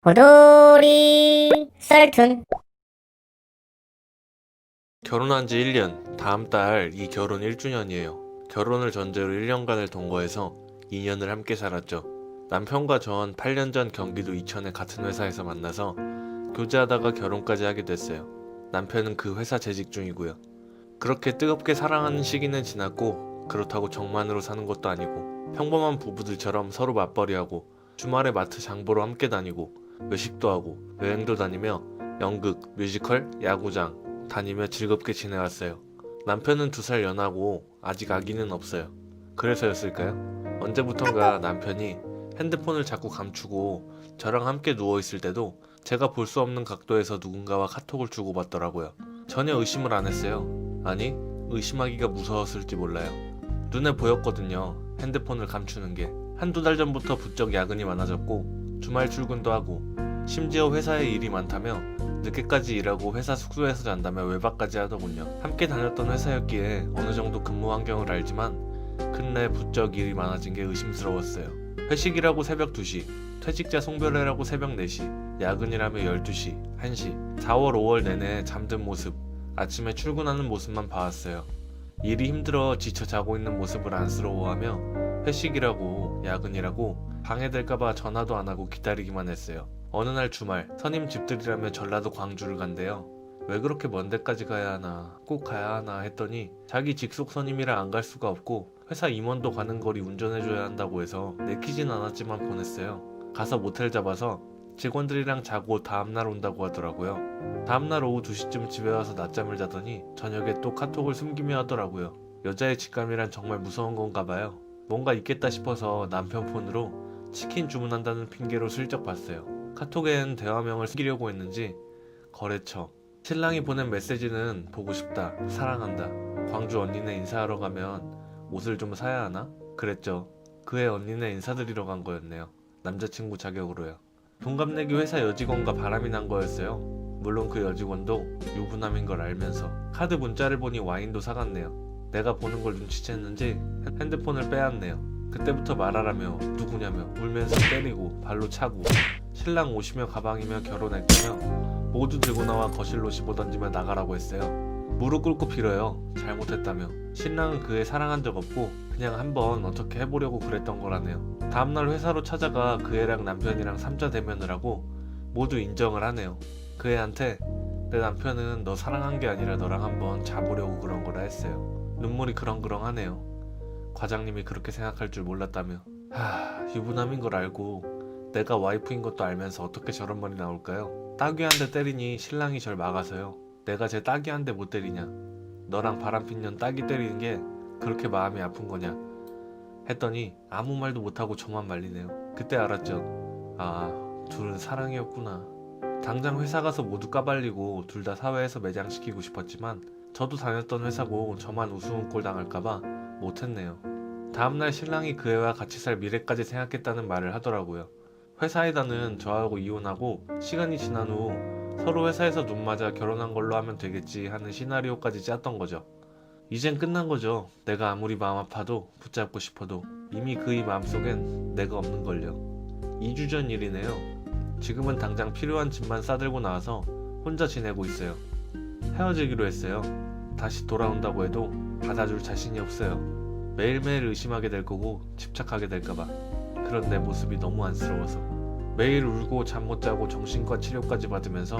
호돌이 썰툰. 결혼한 지 1년, 다음 달 이 결혼 1주년이에요. 결혼을 전제로 1년간을 동거해서 2년을 함께 살았죠. 남편과 전 8년 전 경기도 이천의 같은 회사에서 만나서 교제하다가 결혼까지 하게 됐어요. 남편은 그 회사 재직 중이고요. 그렇게 뜨겁게 사랑하는 시기는 지났고 그렇다고 정만으로 사는 것도 아니고 평범한 부부들처럼 서로 맞벌이하고 주말에 마트 장 보러 함께 다니고 외식도 하고 여행도 다니며 연극, 뮤지컬, 야구장 다니며 즐겁게 지내왔어요. 남편은 2살 연하고 아직 아기는 없어요. 그래서였을까요? 언제부턴가 남편이 핸드폰을 자꾸 감추고 저랑 함께 누워있을 때도 제가 볼 수 없는 각도에서 누군가와 카톡을 주고받더라고요. 전혀 의심을 안 했어요. 아니, 의심하기가 무서웠을지 몰라요. 눈에 보였거든요. 핸드폰을 감추는 게. 한두 달 전부터 부쩍 야근이 많아졌고 주말 출근도 하고 심지어 회사에 일이 많다며 늦게까지 일하고 회사 숙소에서 잔다며 외박까지 하더군요. 함께 다녔던 회사였기에 어느 정도 근무 환경을 알지만 근래 부쩍 일이 많아진 게 의심스러웠어요. 회식이라고 새벽 2시, 퇴직자 송별회라고 새벽 4시, 야근이라며 12시, 1시, 4월, 5월 내내 잠든 모습, 아침에 출근하는 모습만 봐왔어요. 일이 힘들어 지쳐 자고 있는 모습을 안쓰러워하며 회식이라고 야근이라고 방해될까봐 전화도 안 하고 기다리기만 했어요. 어느 날 주말 선임 집들이라며 전라도 광주를 간대요. 왜 그렇게 먼 데까지 가야 하나, 꼭 가야 하나 했더니 자기 직속 선임이라 안 갈 수가 없고 회사 임원도 가는 거리 운전해줘야 한다고 해서 내키진 않았지만 보냈어요. 가서 모텔 잡아서 직원들이랑 자고 다음날 온다고 하더라고요. 다음날 오후 2시쯤 집에 와서 낮잠을 자더니 저녁에 또 카톡을 숨기며 하더라고요. 여자의 직감이란 정말 무서운 건가 봐요. 뭔가 있겠다 싶어서 남편 폰으로 치킨 주문한다는 핑계로 슬쩍 봤어요. 카톡엔 대화명을 숨기려고 했는지 거래처, 신랑이 보낸 메시지는 보고 싶다, 사랑한다, 광주 언니네 인사하러 가면 옷을 좀 사야 하나? 그랬죠. 그의 언니네 인사드리러 간 거였네요. 남자친구 자격으로요. 동갑내기 회사 여직원과 바람이 난 거였어요. 물론 그 여직원도 유부남인 걸 알면서 카드 문자를 보니 와인도 사갔네요. 내가 보는 걸 눈치챘는지 핸드폰을 빼앗네요. 그때부터 말하라며 누구냐며 울면서 때리고 발로 차고 신랑 옷이며 가방이며 결혼했다며 모두 들고 나와 거실로 집어던지며 나가라고 했어요. 무릎 꿇고 빌어요. 잘못했다며. 신랑은 그애 사랑한 적 없고 그냥 한번 어떻게 해보려고 그랬던 거라네요. 다음날 회사로 찾아가 그 애랑 남편이랑 3자 대면을 하고 모두 인정을 하네요. 그 애한테 내 남편은 너 사랑한 게 아니라 너랑 한번 자보려고 그런 거라 했어요. 눈물이 그렁그렁하네요. 과장님이 그렇게 생각할 줄 몰랐다며. 유부남인 걸 알고 내가 와이프인 것도 알면서 어떻게 저런 말이 나올까요? 따귀한테 때리니 신랑이 절 막아서요. 내가 제 따귀한테 못 때리냐? 너랑 바람핀 년 따귀 때리는 게 그렇게 마음이 아픈 거냐? 했더니 아무 말도 못하고 저만 말리네요. 그때 알았죠. 아, 둘은 사랑이었구나. 당장 회사 가서 모두 까발리고 둘 다 사회에서 매장시키고 싶었지만 저도 다녔던 회사고 저만 우스운 꼴 당할까봐 못했네요. 다음날 신랑이 그 애와 같이 살 미래까지 생각했다는 말을 하더라고요. 회사에다는 저하고 이혼하고 시간이 지난 후 서로 회사에서 눈 맞아 결혼한 걸로 하면 되겠지 하는 시나리오까지 짰던 거죠. 이젠 끝난 거죠. 내가 아무리 마음 아파도 붙잡고 싶어도 이미 그의 마음속엔 내가 없는걸요. 2주 전 일이네요. 지금은 당장 필요한 짐만 싸들고 나와서 혼자 지내고 있어요. 헤어지기로 했어요. 다시 돌아온다고 해도 받아줄 자신이 없어요. 매일매일 의심하게 될 거고 집착하게 될까봐. 그런 내 모습이 너무 안쓰러워서 매일 울고 잠 못 자고 정신과 치료까지 받으면서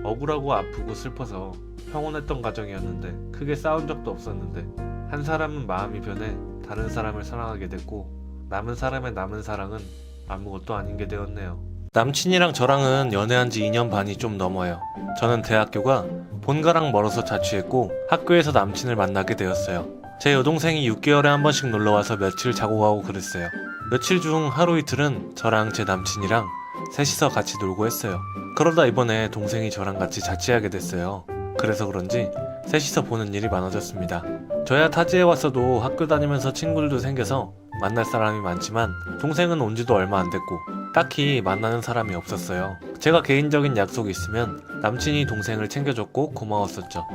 억울하고 아프고 슬퍼서 평온했던 가정이었는데 크게 싸운 적도 없었는데 한 사람은 마음이 변해 다른 사람을 사랑하게 됐고 남은 사람의 남은 사랑은 아무것도 아닌 게 되었네요. 남친이랑 저랑은 연애한 지 2년 반이 좀 넘어요. 저는 대학교가 본가랑 멀어서 자취했고 학교에서 남친을 만나게 되었어요. 제 여동생이 6개월에 한 번씩 놀러와서 며칠 자고 가고 그랬어요. 며칠 중 하루 이틀은 저랑 제 남친이랑 셋이서 같이 놀고 했어요. 그러다 이번에 동생이 저랑 같이 자취하게 됐어요. 그래서 그런지 셋이서 보는 일이 많아졌습니다. 저야 타지에 왔어도 학교 다니면서 친구들도 생겨서 만날 사람이 많지만 동생은 온 지도 얼마 안 됐고 딱히 만나는 사람이 없었어요. 제가 개인적인 약속이 있으면 남친이 동생을 챙겨줬고 고마웠었죠.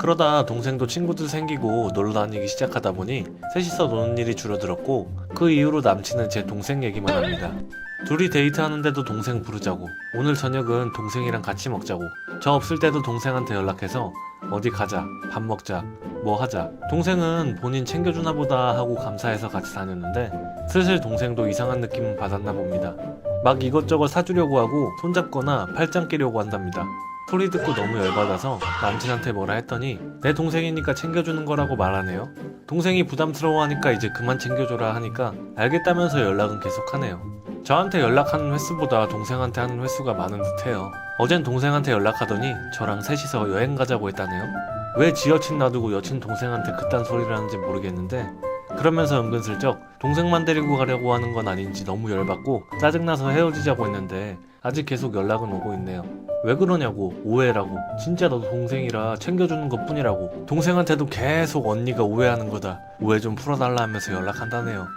그러다 동생도 친구들 생기고 놀러 다니기 시작하다 보니 셋이서 노는 일이 줄어들었고 그 이후로 남친은 제 동생 얘기만 합니다. 둘이 데이트하는데도 동생 부르자고, 오늘 저녁은 동생이랑 같이 먹자고, 저 없을 때도 동생한테 연락해서 어디 가자, 밥 먹자, 뭐 하자. 동생은 본인 챙겨주나 보다 하고 감사해서 같이 다녔는데 슬슬 동생도 이상한 느낌은 받았나 봅니다. 막 이것저것 사주려고 하고 손잡거나 팔짱 끼려고 한답니다. 소리 듣고 너무 열받아서 남친한테 뭐라 했더니 내 동생이니까 챙겨주는 거라고 말하네요. 동생이 부담스러워하니까 이제 그만 챙겨줘라 하니까 알겠다면서 연락은 계속하네요. 저한테 연락하는 횟수보다 동생한테 하는 횟수가 많은 듯해요. 어젠 동생한테 연락하더니 저랑 셋이서 여행 가자고 했다네요. 왜 지 여친 놔두고 여친 동생한테 그딴 소리를 하는지 모르겠는데 그러면서 은근슬쩍 동생만 데리고 가려고 하는 건 아닌지 너무 열받고 짜증나서 헤어지자고 했는데 아직 계속 연락은 오고 있네요. 왜 그러냐고, 오해라고, 진짜 너도 동생이라 챙겨주는 것 뿐이라고, 동생한테도 계속 언니가 오해하는 거다, 오해 좀 풀어달라 하면서 연락한다네요.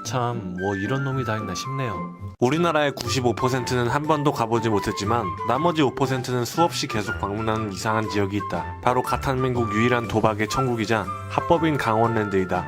참, 뭐 이런 놈이 다 있나 싶네요. 우리나라의 95%는 한 번도 가보지 못했지만 나머지 5%는 수없이 계속 방문하는 이상한 지역이 있다. 바로 가탄민국 유일한 도박의 천국이자 합법인 강원랜드이다.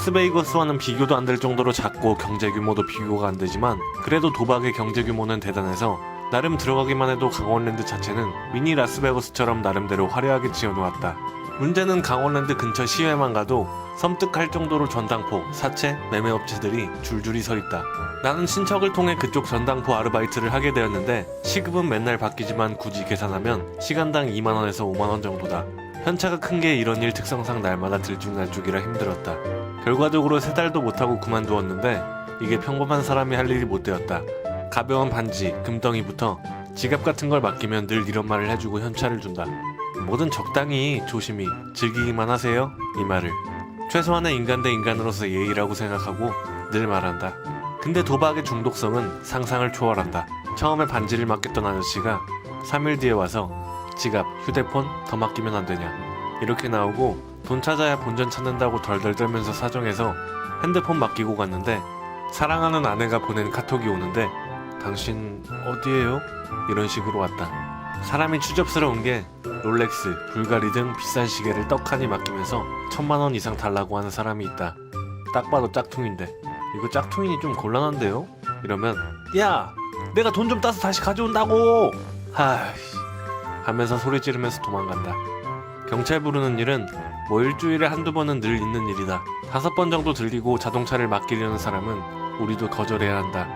라스베이거스와는 비교도 안 될 정도로 작고 경제 규모도 비교가 안 되지만 그래도 도박의 경제 규모는 대단해서 나름 들어가기만 해도 강원랜드 자체는 미니 라스베거스처럼 나름대로 화려하게 지어놓았다. 문제는 강원랜드 근처 시외만 가도 섬뜩할 정도로 전당포, 사채, 매매업체들이 줄줄이 서 있다. 나는 친척을 통해 그쪽 전당포 아르바이트를 하게 되었는데 시급은 맨날 바뀌지만 굳이 계산하면 시간당 2만원에서 5만원 정도다. 현차가 큰 게 이런 일 특성상 날마다 들쭉날쭉이라 힘들었다. 결과적으로 3달도 못하고 그만두었는데 이게 평범한 사람이 할 일이 못 되었다. 가벼운 반지, 금덩이부터 지갑 같은 걸 맡기면 늘 이런 말을 해주고 현찰을 준다. 뭐든 적당히, 조심히, 즐기기만 하세요, 이 말을. 최소한의 인간 대 인간으로서 예의라고 생각하고 늘 말한다. 근데 도박의 중독성은 상상을 초월한다. 처음에 반지를 맡겼던 아저씨가 3일 뒤에 와서 지갑, 휴대폰 더 맡기면 안 되냐, 이렇게 나오고 돈 찾아야 본전 찾는다고 덜덜 떨면서 사정해서 핸드폰 맡기고 갔는데 사랑하는 아내가 보낸 카톡이 오는데 당신 어디에요? 이런 식으로 왔다. 사람이 추접스러운 게 롤렉스, 불가리 등 비싼 시계를 떡하니 맡기면서 1000만원 이상 달라고 하는 사람이 있다. 딱 봐도 짝퉁인데 이거 짝퉁이니 좀 곤란한데요? 이러면 야! 내가 돈 좀 따서 다시 가져온다고! 하이씨 하면서 소리 지르면서 도망간다. 경찰 부르는 일은 뭐 일주일에 한두 번은 늘 있는 일이다. 5번 정도 들리고 자동차를 맡기려는 사람은 우리도 거절해야 한다.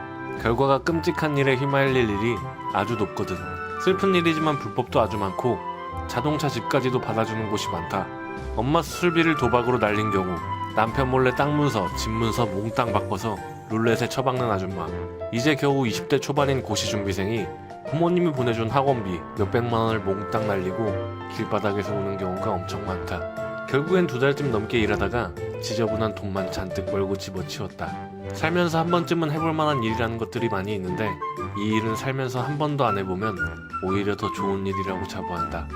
결과가 끔찍한 일에 휘말릴 일이 아주 높거든. 슬픈 일이지만 불법도 아주 많고 자동차 집까지도 받아주는 곳이 많다. 엄마 수술비를 도박으로 날린 경우 남편 몰래 땅 문서, 집 문서 몽땅 바꿔서 룰렛에 처박는 아줌마. 이제 겨우 20대 초반인 고시준비생이 부모님이 보내준 학원비 몇백만원을 몽땅 날리고 길바닥에서 오는 경우가 엄청 많다. 결국엔 2달쯤 넘게 일하다가 지저분한 돈만 잔뜩 벌고 집어치웠다. 살면서 한 번쯤은 해볼 만한 일이라는 것들이 많이 있는데 이 일은 살면서 한 번도 안 해보면 오히려 더 좋은 일이라고 자부한다.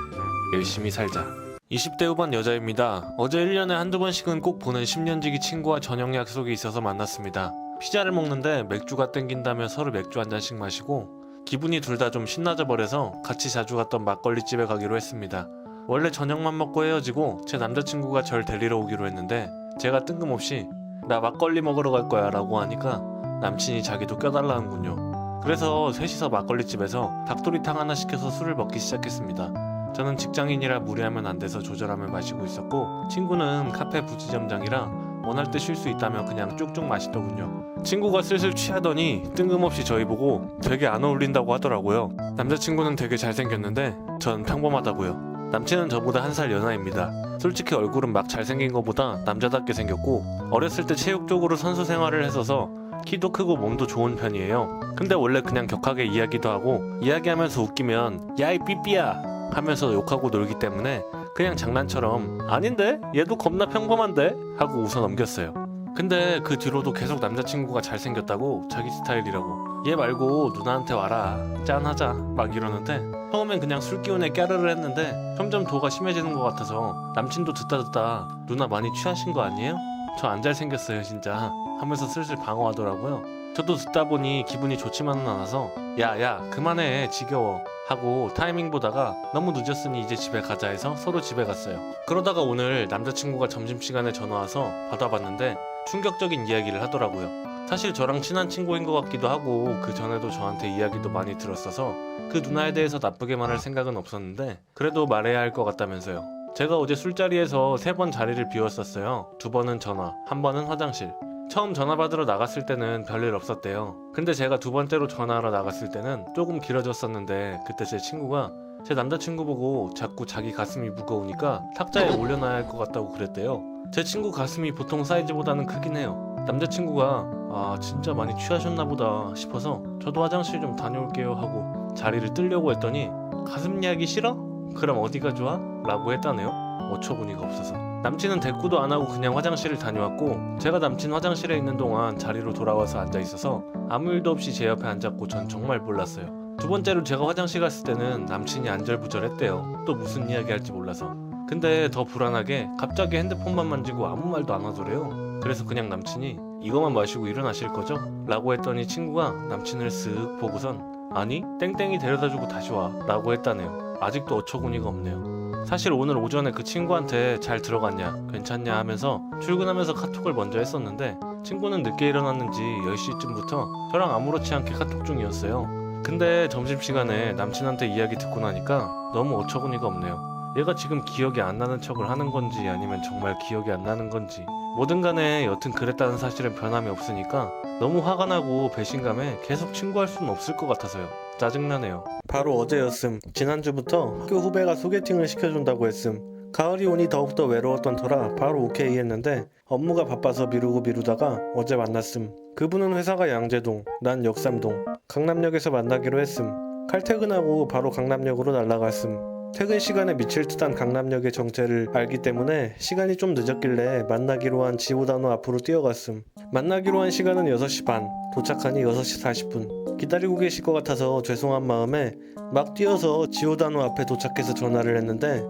열심히 살자. 20대 후반 여자입니다. 어제 1년에 한두 번씩은 꼭 보는 10년지기 친구와 저녁 약속이 있어서 만났습니다. 피자를 먹는데 맥주가 땡긴다며 서로 맥주 한 잔씩 마시고 기분이 둘 다 좀 신나져 버려서 같이 자주 갔던 막걸리집에 가기로 했습니다. 원래 저녁만 먹고 헤어지고 제 남자친구가 절 데리러 오기로 했는데 제가 뜬금없이 나 막걸리 먹으러 갈 거야 라고 하니까 남친이 자기도 껴달라는군요. 그래서 셋이서 막걸리집에서 닭도리탕 하나 시켜서 술을 먹기 시작했습니다. 저는 직장인이라 무리하면 안 돼서 조절하며 마시고 있었고 친구는 카페 부지점장이라 원할 때 쉴 수 있다며 그냥 쭉쭉 마시더군요. 친구가 슬슬 취하더니 뜬금없이 저희 보고 되게 안 어울린다고 하더라고요. 남자친구는 되게 잘생겼는데 전 평범하다고요. 남친은 저보다 1살 연하입니다. 솔직히 얼굴은 막 잘생긴 것보다 남자답게 생겼고 어렸을 때 체육적으로 선수 생활을 했어서 키도 크고 몸도 좋은 편이에요. 근데 원래 그냥 격하게 이야기도 하고 이야기하면서 웃기면 야이 삐삐야 하면서 욕하고 놀기 때문에 그냥 장난처럼 아닌데? 얘도 겁나 평범한데? 하고 웃어 넘겼어요. 근데 그 뒤로도 계속 남자친구가 잘생겼다고 자기 스타일이라고 얘 말고 누나한테 와라 짠하자 막 이러는데 처음엔 그냥 술 기운에 깨르르 했는데 점점 도가 심해지는 것 같아서 남친도 듣다 누나 많이 취하신 거 아니에요? 저 안 잘생겼어요 진짜 하면서 슬슬 방어하더라고요. 저도 듣다 보니 기분이 좋지만은 않아서 야야 그만해 지겨워 하고 타이밍 보다가 너무 늦었으니 이제 집에 가자 해서 서로 집에 갔어요. 그러다가 오늘 남자친구가 점심시간에 전화와서 받아봤는데 충격적인 이야기를 하더라고요. 사실 저랑 친한 친구인 것 같기도 하고 그 전에도 저한테 이야기도 많이 들었어서 그 누나에 대해서 나쁘게 말할 생각은 없었는데 그래도 말해야 할 것 같다면서요. 제가 어제 술자리에서 3번 자리를 비웠었어요. 2번은 전화, 1번은 화장실. 처음 전화 받으러 나갔을 때는 별일 없었대요. 근데 제가 2번째로 전화하러 나갔을 때는 조금 길어졌었는데 그때 제 친구가 제 남자친구 보고 자꾸 자기 가슴이 무거우니까 탁자에 올려놔야 할 것 같다고 그랬대요. 제 친구 가슴이 보통 사이즈보다는 크긴 해요. 남자친구가 아 진짜 많이 취하셨나 보다 싶어서 저도 화장실 좀 다녀올게요 하고 자리를 뜨려고 했더니 가슴 이야기 싫어? 그럼 어디가 좋아? 라고 했다네요. 어처구니가 없어서 남친은 대꾸도 안 하고 그냥 화장실을 다녀왔고 제가 남친 화장실에 있는 동안 자리로 돌아와서 앉아있어서 아무 일도 없이 제 옆에 앉았고 전 정말 몰랐어요. 2번째로 제가 화장실 갔을 때는 남친이 안절부절했대요. 또 무슨 이야기 할지 몰라서. 근데 더 불안하게 갑자기 핸드폰만 만지고 아무 말도 안 하더래요. 그래서 그냥 남친이 이거만 마시고 일어나실 거죠? 라고 했더니 친구가 남친을 쓱 보고선 아니 땡땡이 데려다주고 다시 와 라고 했다네요. 아직도 어처구니가 없네요. 사실 오늘 오전에 그 친구한테 잘 들어갔냐 괜찮냐 하면서 출근하면서 카톡을 먼저 했었는데 친구는 늦게 일어났는지 10시쯤부터 저랑 아무렇지 않게 카톡 중이었어요. 근데 점심시간에 남친한테 이야기 듣고 나니까 너무 어처구니가 없네요. 얘가 지금 기억이 안 나는 척을 하는 건지 아니면 정말 기억이 안 나는 건지 뭐든 간에 여튼 그랬다는 사실은 변함이 없으니까 너무 화가 나고 배신감에 계속 친구할 수는 없을 것 같아서요. 짜증나네요. 바로 어제였음. 지난주부터 학교 후배가 소개팅을 시켜준다고 했음. 가을이 오니 더욱더 외로웠던 터라 바로 오케이 했는데 업무가 바빠서 미루다가 어제 만났음. 그분은 회사가 양재동, 난 역삼동. 강남역에서 만나기로 했음. 칼퇴근하고 바로 강남역으로 날아갔음. 퇴근 시간에 미칠 듯한 강남역의 정체를 알기 때문에 시간이 좀 늦었길래 만나기로 한 지오다노 앞으로 뛰어갔음. 만나기로 한 시간은 6시 반, 도착하니 6시 40분. 기다리고 계실 것 같아서 죄송한 마음에 막 뛰어서 지오다노 앞에 도착해서 전화를 했는데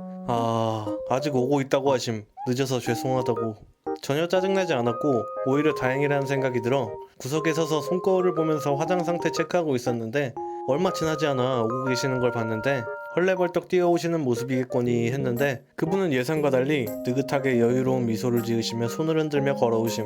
아직 오고 있다고 하심. 늦어서 죄송하다고. 전혀 짜증나지 않았고 오히려 다행이라는 생각이 들어 구석에 서서 손거울을 보면서 화장 상태 체크하고 있었는데 얼마 지나지 않아 오고 계시는 걸 봤는데 헐레벌떡 뛰어오시는 모습이겠거니 했는데 그분은 예상과 달리 느긋하게 여유로운 미소를 지으시며 손을 흔들며 걸어오심.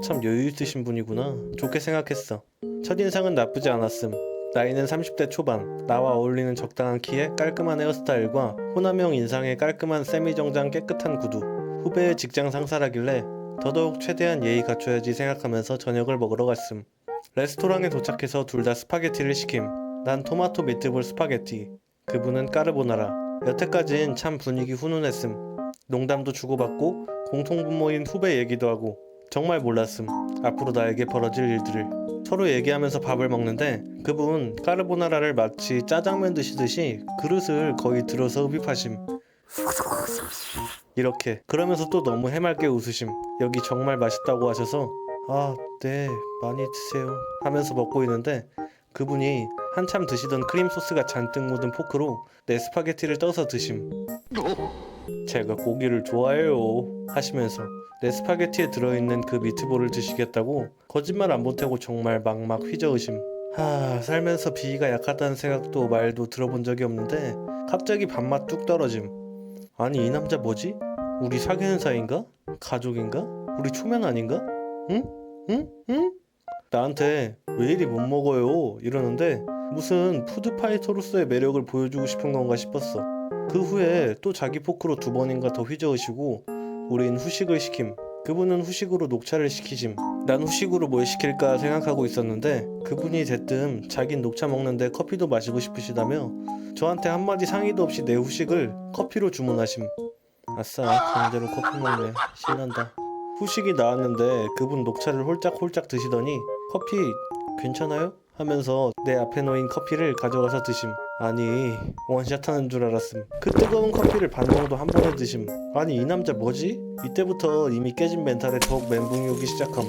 참 여유 있으신 분이구나. 좋게 생각했어. 첫인상은 나쁘지 않았음. 나이는 30대 초반, 나와 어울리는 적당한 키에 깔끔한 헤어스타일과 호남형 인상의 깔끔한 세미정장 깨끗한 구두. 후배의 직장 상사라길래 더더욱 최대한 예의 갖춰야지 생각하면서 저녁을 먹으러 갔음. 레스토랑에 도착해서 둘 다 스파게티를 시킴. 난 토마토 미트볼 스파게티, 그분은 까르보나라. 여태까진 참 분위기 훈훈했음. 농담도 주고받고 공통분모인 후배 얘기도 하고 정말 몰랐음. 앞으로 나에게 벌어질 일들을. 서로 얘기하면서 밥을 먹는데 그분 까르보나라를 마치 짜장면 드시듯이 그릇을 거의 들어서 흡입하심. 이렇게. 그러면서 또 너무 해맑게 웃으심. 여기 정말 맛있다고 하셔서 네 많이 드세요 하면서 먹고 있는데 그분이 한참 드시던 크림 소스가 잔뜩 묻은 포크로 내 스파게티를 떠서 드심. 제가 고기를 좋아해요 하시면서 내 스파게티에 들어있는 그 미트볼을 드시겠다고 거짓말 안 보태고 정말 막막 휘저으심. 살면서 비위가 약하다는 생각도 말도 들어본 적이 없는데 갑자기 밥맛 뚝 떨어짐. 아니 이 남자 뭐지? 우리 사귀는 사이인가? 가족인가? 우리 초면 아닌가? 응? 나한테 왜 이리 못 먹어요 이러는데 무슨 푸드파이터로서의 매력을 보여주고 싶은 건가 싶었어. 그 후에 또 자기 포크로 2번인가 더 휘저으시고 우린 후식을 시킴. 그분은 후식으로 녹차를 시키심. 난 후식으로 뭘 시킬까 생각하고 있었는데 그분이 대뜸 자긴 녹차 먹는데 커피도 마시고 싶으시다며 저한테 한마디 상의도 없이 내 후식을 커피로 주문하심. 아싸 강제로 커피 먹네. 신난다. 후식이 나왔는데 그분 녹차를 홀짝홀짝 드시더니 커피 괜찮아요? 하면서 내 앞에 놓인 커피를 가져가서 드심. 아니 원샷 하는 줄 알았음. 그 뜨거운 커피를 반 정도 한 번에 드심. 아니 이 남자 뭐지? 이때부터 이미 깨진 멘탈에 더욱 멘붕이 오기 시작함.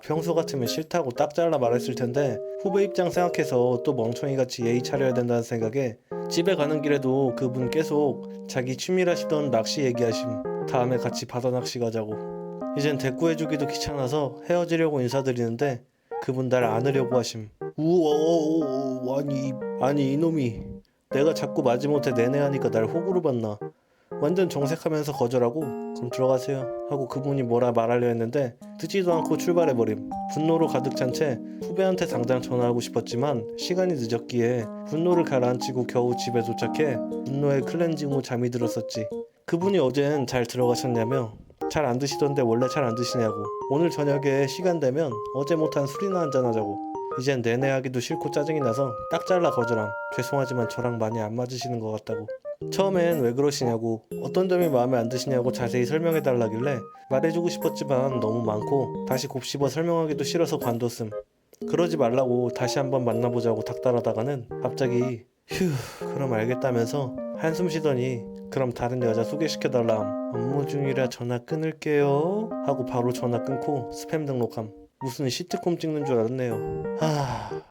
평소 같으면 싫다고 딱 잘라 말했을 텐데 후배 입장 생각해서 또 멍청이같이 예의 차려야 된다는 생각에 집에 가는 길에도 그분 계속 자기 취미라시던 낚시 얘기하심. 다음에 같이 바다 낚시 가자고. 이젠 대꾸해주기도 귀찮아서 헤어지려고 인사드리는데 그분 날 안으려고 하심. 우와, 아니 이놈이 내가 자꾸 마지못해 내내 하니까 날 호구로 봤나. 완전 정색하면서 거절하고 그럼 들어가세요 하고 그분이 뭐라 말하려 했는데 듣지도 않고 출발해버림. 분노로 가득 찬 채 후배한테 당장 전화하고 싶었지만 시간이 늦었기에 분노를 가라앉히고 겨우 집에 도착해 분노의 클렌징 후 잠이 들었었지. 그분이 어젠 잘 들어가셨냐며 잘 안 드시던데 원래 잘 안 드시냐고. 오늘 저녁에 시간 되면 어제 못한 술이나 한잔 하자고. 이젠 내내 하기도 싫고 짜증이 나서 딱 잘라 거절함. 죄송하지만 저랑 많이 안 맞으시는 것 같다고. 처음엔 왜 그러시냐고 어떤 점이 마음에 안 드시냐고 자세히 설명해 달라길래 말해주고 싶었지만 너무 많고 다시 곱씹어 설명하기도 싫어서 관뒀음. 그러지 말라고 다시 한번 만나보자고 닥달하다가는 갑자기 휴 그럼 알겠다면서 한숨 쉬더니 그럼 다른 여자 소개시켜달람. 업무 중이라 전화 끊을게요 하고 바로 전화 끊고 스팸 등록함. 무슨 시트콤 찍는 줄 알았네요.